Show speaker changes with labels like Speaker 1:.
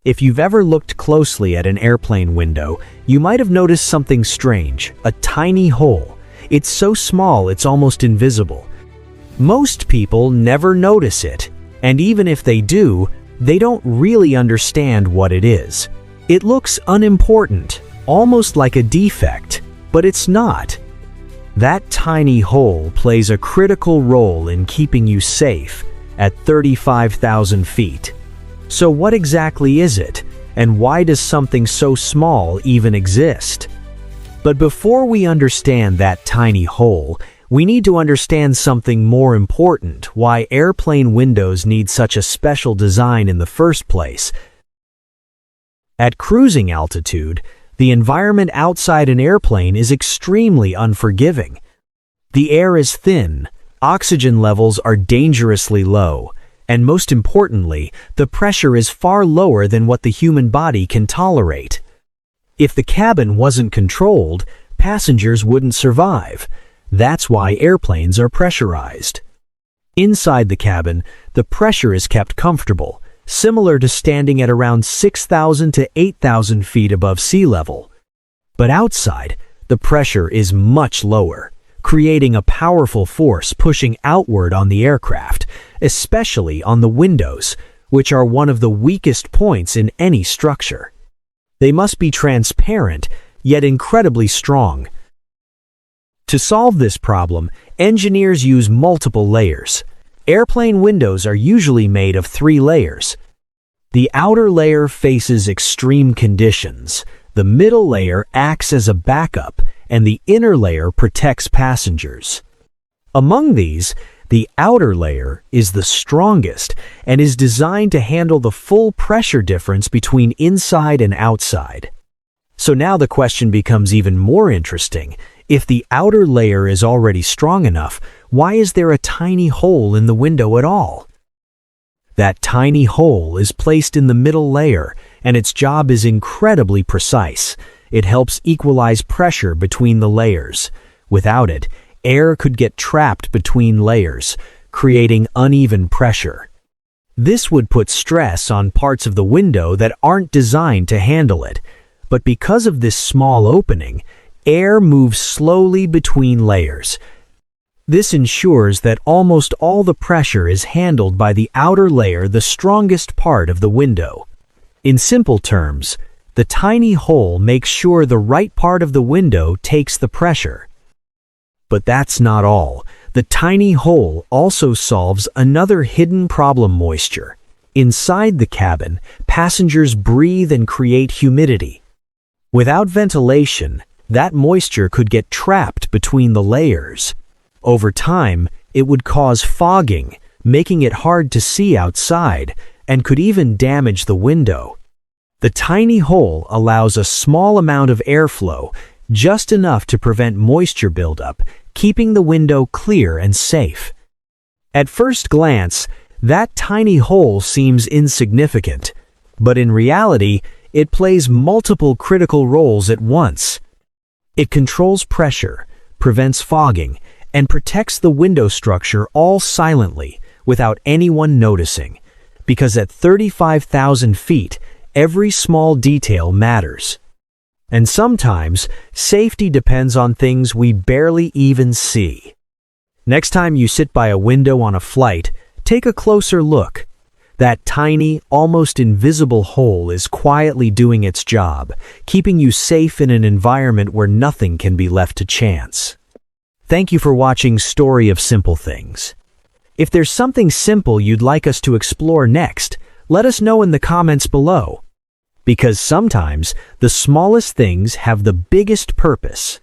Speaker 1: If you've ever looked closely at an airplane window, you might have noticed something strange, a tiny hole. It's so small it's almost invisible. Most people never notice it, and even if they do, they don't really understand what it is. It looks unimportant, almost like a defect, but it's not. That tiny hole plays a critical role in keeping you safe at 35,000 feet. So what exactly is it, and why does something so small even exist? But before we understand that tiny hole, we need to understand something more important: why airplane windows need such a special design in the first place. At cruising altitude, the environment outside an airplane is extremely unforgiving. The air is thin, oxygen levels are dangerously low, and most importantly, the pressure is far lower than what the human body can tolerate. If the cabin wasn't controlled, passengers wouldn't survive. That's why airplanes are pressurized. Inside the cabin, the pressure is kept comfortable, similar to standing at around 6,000 to 8,000 feet above sea level. But outside, the pressure is much lower, creating a powerful force pushing outward on the aircraft, especially on the windows, which are one of the weakest points in any structure. They must be transparent, yet incredibly strong. To solve this problem, engineers use multiple layers. Airplane windows are usually made of 3 layers. The outer layer faces extreme conditions, the middle layer acts as a backup, and the inner layer protects passengers. Among these, the outer layer is the strongest and is designed to handle the full pressure difference between inside and outside. So now the question becomes even more interesting. If the outer layer is already strong enough, why is there a tiny hole in the window at all? That tiny hole is placed in the middle layer, and its job is incredibly precise. It helps equalize pressure between the layers. Without it, air could get trapped between layers, creating uneven pressure. This would put stress on parts of the window that aren't designed to handle it. But because of this small opening, air moves slowly between layers. This ensures that almost all the pressure is handled by the outer layer, the strongest part of the window. In simple terms, the tiny hole makes sure the right part of the window takes the pressure. But that's not all. The tiny hole also solves another hidden problem: moisture. Inside the cabin, passengers breathe and create humidity. Without ventilation, that moisture could get trapped between the layers. Over time, it would cause fogging, making it hard to see outside, and could even damage the window. The tiny hole allows a small amount of airflow, just enough to prevent moisture buildup, keeping the window clear and safe. At first glance, that tiny hole seems insignificant, but in reality, it plays multiple critical roles at once. It controls pressure, prevents fogging, and protects the window structure all silently, without anyone noticing. Because at 35,000 feet, every small detail matters. And sometimes, safety depends on things we barely even see. Next time you sit by a window on a flight, take a closer look. That tiny, almost invisible hole is quietly doing its job, keeping you safe in an environment where nothing can be left to chance. Thank you for watching Story of Simple Things. If there's something simple you'd like us to explore next, let us know in the comments below. Because sometimes the smallest things have the biggest purpose.